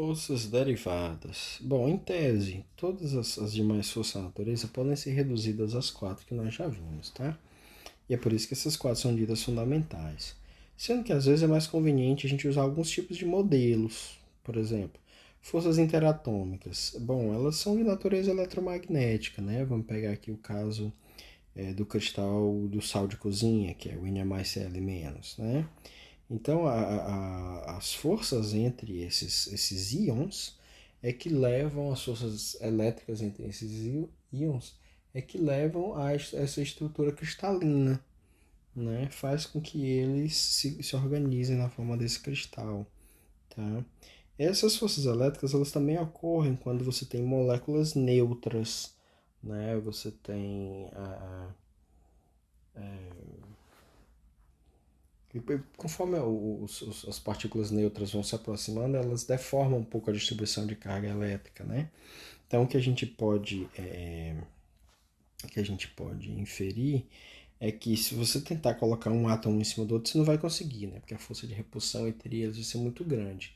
Forças derivadas. Bom, em tese, todas as demais forças da natureza podem ser reduzidas às quatro que nós já vimos, tá? E é por isso que essas quatro são ditas fundamentais. Sendo que às vezes é mais conveniente a gente usar alguns tipos de modelos. Por exemplo, forças interatômicas. Bom, elas são de natureza eletromagnética, né? Vamos pegar aqui o caso do cristal do sal de cozinha, que é o Na mais Cl menos, né? Então, as forças entre esses íons é que levam, as forças elétricas entre esses íons é que levam a essa estrutura cristalina, né? Faz com que eles se organizem na forma desse cristal, tá? Essas forças elétricas, elas também ocorrem quando você tem moléculas neutras, né? Você tem conforme as partículas neutras vão se aproximando, elas deformam um pouco a distribuição de carga elétrica, né? Então, o que a gente pode inferir é que se você tentar colocar um átomo em cima do outro, você não vai conseguir, né? Porque a força de repulsão entre eles vai ser muito grande.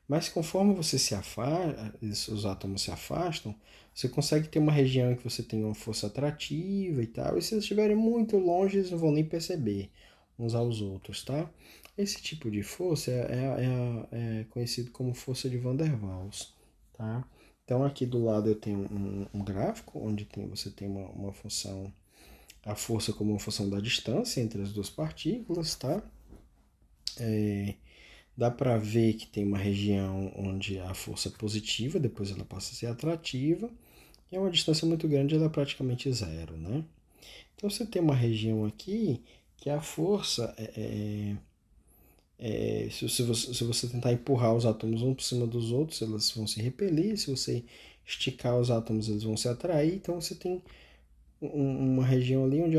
Mas conforme você se afasta, os átomos se afastam, você consegue ter uma região em que você tem uma força atrativa e tal, e se eles estiverem muito longe, eles não vão nem perceber uns aos outros, tá? Esse tipo de força é conhecido como força de Van der Waals, tá? Então aqui do lado eu tenho um gráfico onde você tem uma função, a força como uma função da distância entre as duas partículas, tá? Dá para ver que tem uma região onde a força é positiva, depois ela passa a ser atrativa, e é uma distância muito grande, ela é praticamente zero, né? Então você tem uma região aqui que a força se você tentar empurrar os átomos um por cima dos outros, elas vão se repelir, se você esticar os átomos, eles vão se atrair, então você tem uma região ali onde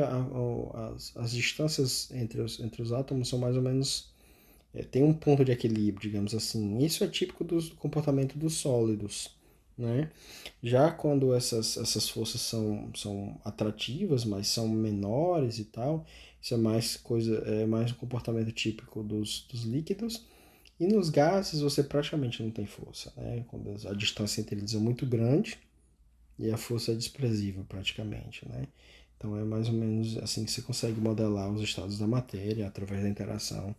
as distâncias entre os átomos são mais ou menos tem um ponto de equilíbrio, digamos assim. Isso é típico do comportamento dos sólidos, né? Já quando essas forças são atrativas, mas são menores e tal, isso é mais um comportamento típico dos líquidos. E nos gases você praticamente não tem força, né? Quando a distância entre eles é muito grande e a força é desprezível praticamente, né? Então é mais ou menos assim que você consegue modelar os estados da matéria através da interação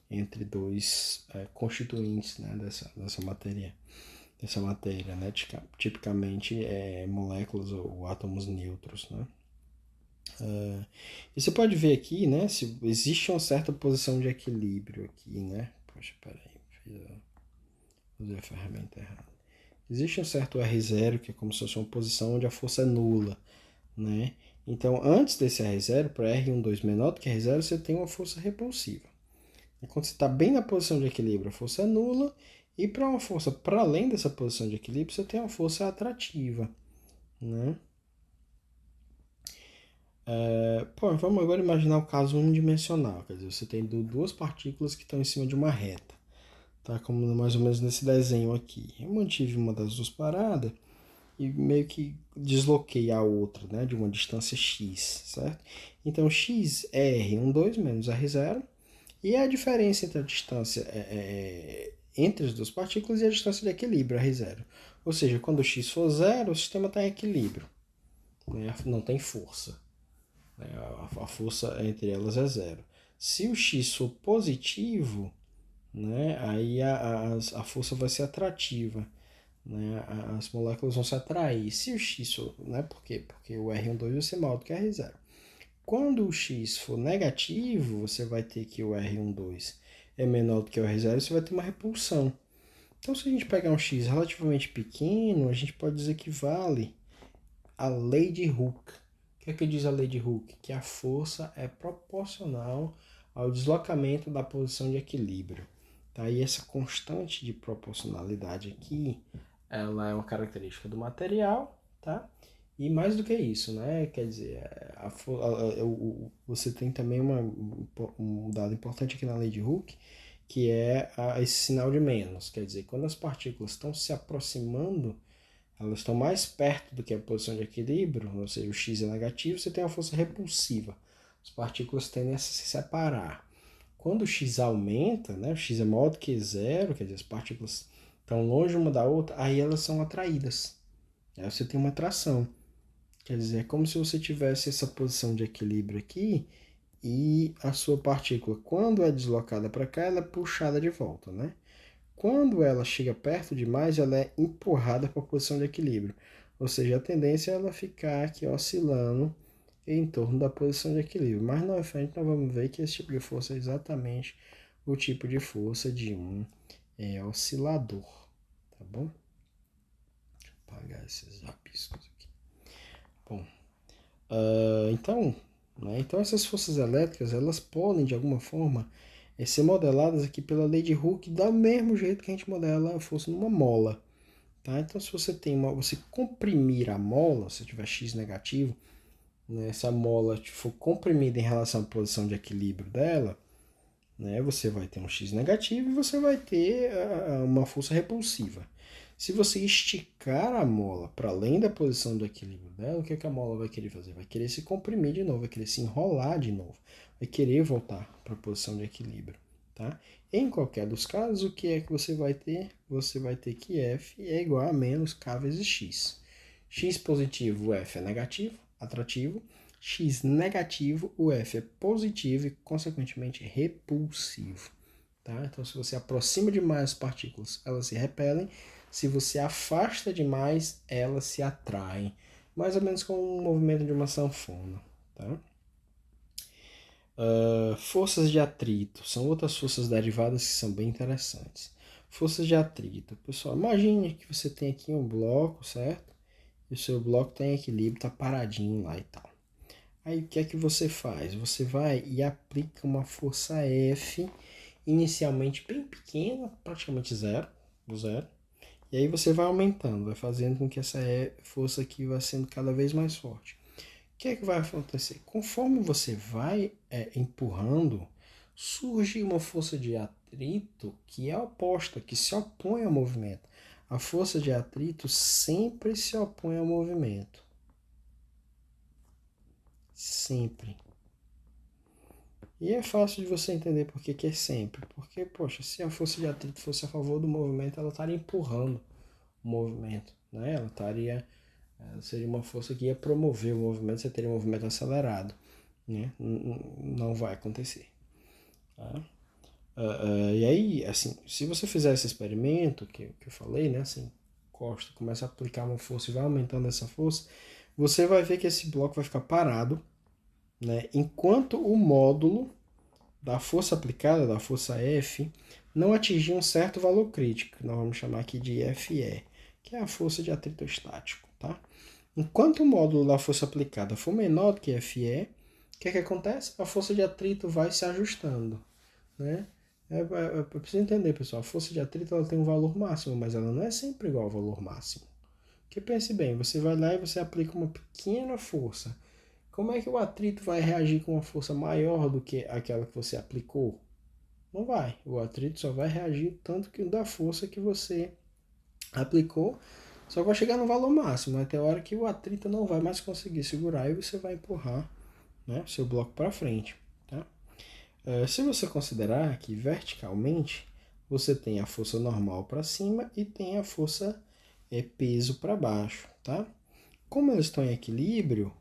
entre dois constituintes, né, dessa matéria, né, tipicamente moléculas ou átomos neutros, né. E você pode ver aqui, né, se existe uma certa posição de equilíbrio aqui, né. Poxa, peraí, usei a ferramenta errada. Existe um certo R0, que é como se fosse uma posição onde a força é nula, né. Então, antes desse R0, para R12 menor do que R0, você tem uma força repulsiva. Quando você está bem na posição de equilíbrio, a força é nula. E para uma força para além dessa posição de equilíbrio, você tem uma força atrativa, né? Vamos agora imaginar o caso unidimensional. Quer dizer, você tem duas partículas que estão em cima de uma reta. Tá? Como mais ou menos nesse desenho aqui. Eu mantive uma das duas paradas e meio que desloquei a outra, né? De uma distância x, certo? Então, x é R12 menos R0. E a diferença entre a distância entre as duas partículas e a distância de equilíbrio, R0. Ou seja, quando x for zero, o sistema está em equilíbrio, né? Não tem força, né? A força entre elas é zero. Se o x for positivo, né, aí a força vai ser atrativa, né? As moléculas vão se atrair. Se o x for, né, por quê? Porque o R12 vai ser maior do que o R0. Quando o x for negativo, você vai ter que o R12 é menor do que o R0, você vai ter uma repulsão. Então, se a gente pegar um x relativamente pequeno, a gente pode dizer que vale a lei de Hooke. O que é que diz a lei de Hooke? Que a força é proporcional ao deslocamento da posição de equilíbrio. Tá? E essa constante de proporcionalidade aqui, ela é uma característica do material, tá? E mais do que isso, né? Quer dizer, você tem também um dado importante aqui na lei de Hooke, que é esse sinal de menos. Quer dizer, quando as partículas estão se aproximando, elas estão mais perto do que a posição de equilíbrio, ou seja, o x é negativo, você tem uma força repulsiva. As partículas tendem a se separar. Quando o x aumenta, né, o x é maior do que zero, quer dizer, as partículas estão longe uma da outra, aí elas são atraídas. Aí você tem uma atração. Quer dizer, é como se você tivesse essa posição de equilíbrio aqui e a sua partícula, quando é deslocada para cá, ela é puxada de volta, né? Quando ela chega perto demais, ela é empurrada para a posição de equilíbrio. Ou seja, a tendência é ela ficar aqui oscilando em torno da posição de equilíbrio. Mais na frente nós vamos ver que esse tipo de força é exatamente o tipo de força de um oscilador, tá bom? Deixa eu apagar esses rabiscos aqui. Bom, então essas forças elétricas, elas podem, de alguma forma, ser modeladas aqui pela lei de Hooke, do mesmo jeito que a gente modela a força numa mola. Tá? Então, se você você comprimir a mola, se tiver X negativo, né, se a mola for comprimida em relação à posição de equilíbrio dela, né, você vai ter um X negativo e você vai ter uma força repulsiva. Se você esticar a mola para além da posição do equilíbrio dela, o que, que a mola vai querer fazer? Vai querer se comprimir de novo, vai querer se enrolar de novo, vai querer voltar para a posição de equilíbrio. Tá? Em qualquer dos casos, o que é que você vai ter? Você vai ter que F é igual a menos K vezes X. X positivo, o F é negativo, atrativo. X negativo, o F é positivo e, consequentemente, repulsivo. Tá? Então, se você aproxima demais as partículas, elas se repelem. Se você afasta demais, elas se atraem. Mais ou menos como um movimento de uma sanfona. Tá? Forças de atrito. São outras forças derivadas que são bem interessantes. Forças de atrito. Pessoal, imagine que você tem aqui um bloco, certo? E o seu bloco está em equilíbrio, está paradinho lá e tal. Aí o que é que você faz? Você vai e aplica uma força F, inicialmente bem pequena, praticamente zero, do zero. E aí você vai aumentando, vai fazendo com que essa força aqui vá sendo cada vez mais forte. O que é que vai acontecer? Conforme você vai empurrando, surge uma força de atrito que é oposta, que se opõe ao movimento. A força de atrito sempre se opõe ao movimento. Sempre. E é fácil de você entender por que é sempre. Porque, poxa, se a força de atrito fosse a favor do movimento, ela estaria empurrando o movimento, né? Seria uma força que ia promover o movimento, você teria um movimento acelerado, né? Não vai acontecer. Tá? E aí, assim, se você fizer esse experimento que eu falei, né? Assim, começa a aplicar uma força e vai aumentando essa força, você vai ver que esse bloco vai ficar parado, né? Enquanto o módulo da força aplicada, da força F, não atingir um certo valor crítico, que nós vamos chamar aqui de FE, que é a força de atrito estático. Tá? Enquanto o módulo da força aplicada for menor do que FE, o que acontece? A força de atrito vai se ajustando. Né? Eu preciso entender, pessoal, a força de atrito ela tem um valor máximo, mas ela não é sempre igual ao valor máximo. Porque pense bem, você vai lá e você aplica uma pequena força. Como é que o atrito vai reagir com uma força maior do que aquela que você aplicou? Não vai. O atrito só vai reagir tanto que da força que você aplicou, só vai chegar no valor máximo. Até a hora que o atrito não vai mais conseguir segurar e você vai empurrar, né, o seu bloco para frente. Tá? Se você considerar que verticalmente você tem a força normal para cima e tem a força peso para baixo. Tá? Como eles estão em equilíbrio,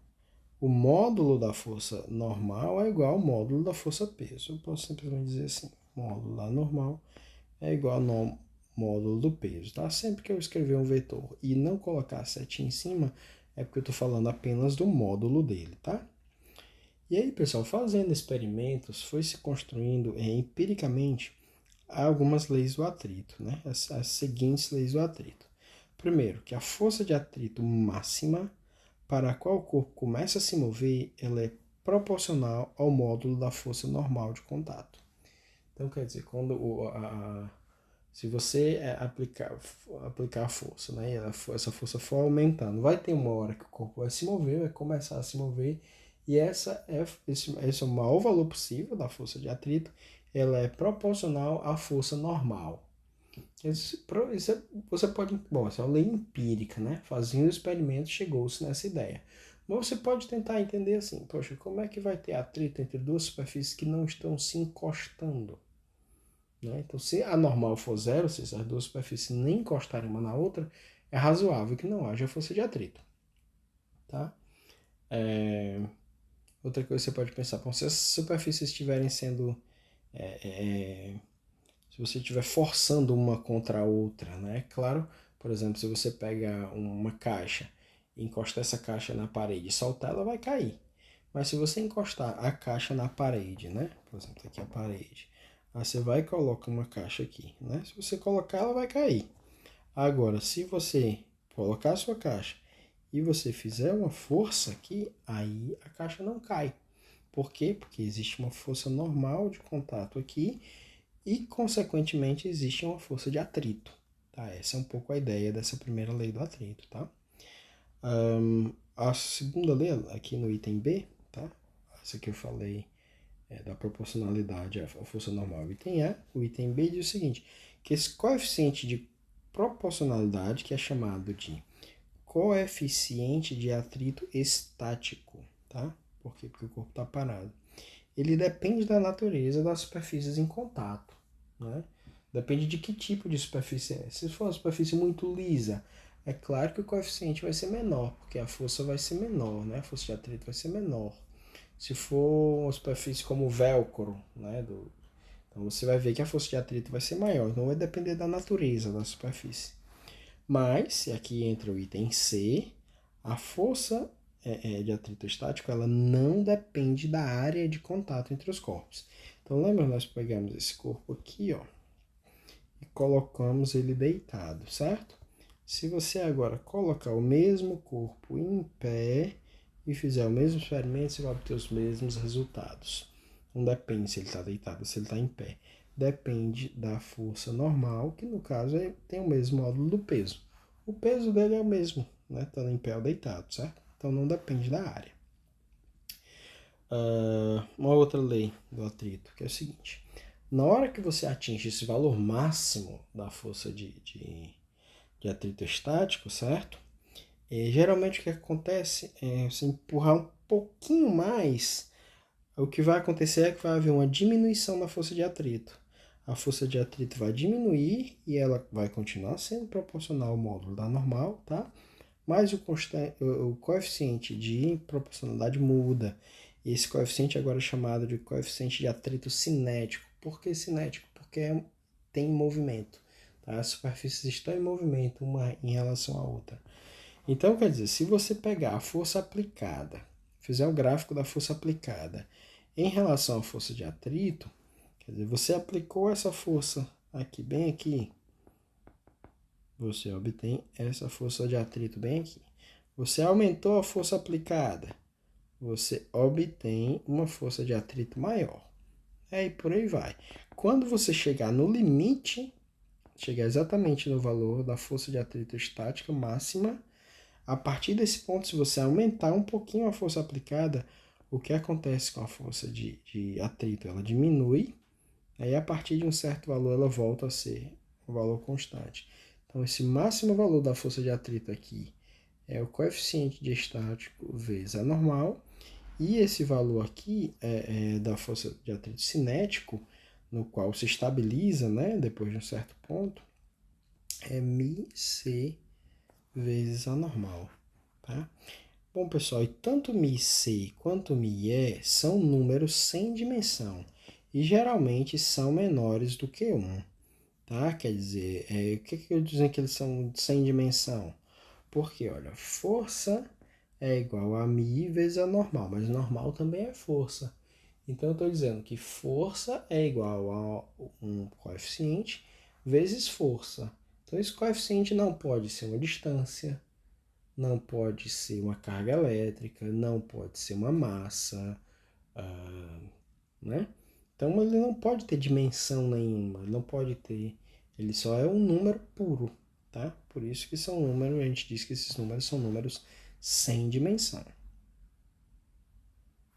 o módulo da força normal é igual ao módulo da força peso. Eu posso simplesmente dizer assim, o módulo da normal é igual ao módulo do peso. Tá? Sempre que eu escrever um vetor e não colocar a setinha em cima, é porque eu estou falando apenas do módulo dele. Tá? E aí, pessoal, fazendo experimentos, foi se construindo empiricamente algumas leis do atrito, né? As seguintes leis do atrito. Primeiro, que a força de atrito máxima para a qual o corpo começa a se mover, ela é proporcional ao módulo da força normal de contato. Então, quer dizer, se você aplicar a força, né, essa força for aumentando, vai ter uma hora que o corpo vai se mover, vai começar a se mover, e esse é o maior valor possível da força de atrito, ela é proporcional à força normal. Você pode, bom, essa é uma lei empírica, né? Fazendo experimentos chegou-se nessa ideia. Mas você pode tentar entender assim, poxa, como é que vai ter atrito entre duas superfícies que não estão se encostando? né? Então, se a normal for zero, se as duas superfícies nem encostarem uma na outra, é razoável que não haja força de atrito, tá? Outra coisa que você pode pensar, bom, se as superfícies estiverem sendo... se você estiver forçando uma contra a outra, né? Claro, por exemplo, se você pega uma caixa e encostar essa caixa na parede e soltar, ela vai cair. Mas se você encostar a caixa na parede, né? Por exemplo, aqui a parede. Aí você vai e coloca uma caixa aqui, né? Se você colocar, ela vai cair. Agora, se você colocar a sua caixa e você fizer uma força aqui, aí a caixa não cai. Por quê? Porque existe uma força normal de contato aqui e, consequentemente, existe uma força de atrito. Tá? Essa é um pouco a ideia dessa primeira lei do atrito. Tá? A segunda lei, aqui no item B, tá? Essa que eu falei da proporcionalidade à força normal. O item A, o item B diz o seguinte, que esse coeficiente de proporcionalidade, que é chamado de coeficiente de atrito estático, tá? Por quê? Porque o corpo está parado. Ele depende da natureza das superfícies em contato, né? Depende de que tipo de superfície é. Se for uma superfície muito lisa, é claro que o coeficiente vai ser menor, porque a força vai ser menor, né? A força de atrito vai ser menor. Se for uma superfície como velcro, né? Então você vai ver que a força de atrito vai ser maior, não vai depender da natureza da superfície. Mas, e aqui entra o item C, a força de atrito estático, ela não depende da área de contato entre os corpos. Então, lembra, nós pegamos esse corpo aqui, ó, e colocamos ele deitado, certo? Se você agora colocar o mesmo corpo em pé e fizer o mesmo experimento, você vai obter os mesmos resultados. Não depende se ele está deitado ou se ele está em pé. Depende da força normal, que no caso tem o mesmo módulo do peso. O peso dele é o mesmo, né? Estando em pé ou deitado, certo? Então não depende da área. Uma outra lei do atrito, que é o seguinte. Na hora que você atinge esse valor máximo da força de atrito estático, certo? Geralmente o que acontece é você empurrar um pouquinho mais, o que vai acontecer é que vai haver uma diminuição da força de atrito. A força de atrito vai diminuir e ela vai continuar sendo proporcional ao módulo da normal, tá? Mas o coeficiente de proporcionalidade muda. E esse coeficiente agora é chamado de coeficiente de atrito cinético. Por que cinético? Porque tem movimento. Tá? As superfícies estão em movimento uma em relação à outra. Então, quer dizer, se você pegar a força aplicada, fizer o gráfico da força aplicada em relação à força de atrito, quer dizer, você aplicou essa força aqui, bem aqui, você obtém essa força de atrito bem aqui. Você aumentou a força aplicada, você obtém uma força de atrito maior. E por aí vai. Quando você chegar no limite, chegar exatamente no valor da força de atrito estática máxima, a partir desse ponto, se você aumentar um pouquinho a força aplicada, o que acontece com a força de atrito? Ela diminui, aí a partir de um certo valor ela volta a ser um valor constante. Então, esse máximo valor da força de atrito aqui é o coeficiente de estático vezes a normal, e esse valor aqui é da força de atrito cinético, no qual se estabiliza, né, depois de um certo ponto, é μc vezes a normal, tá? Bom, pessoal, e tanto μc quanto μe são números sem dimensão e geralmente são menores do que 1, tá? Quer dizer, o que eu dizer que eles são sem dimensão? Porque, olha, força é igual a μ vezes a normal, mas normal também é força. Então, eu estou dizendo que força é igual a um coeficiente vezes força. Então, esse coeficiente não pode ser uma distância, não pode ser uma carga elétrica, não pode ser uma massa, né? Então, ele não pode ter dimensão nenhuma, ele não pode ter, ele só é um número puro, tá? Por isso que são números, a gente diz que esses números são números sem dimensão.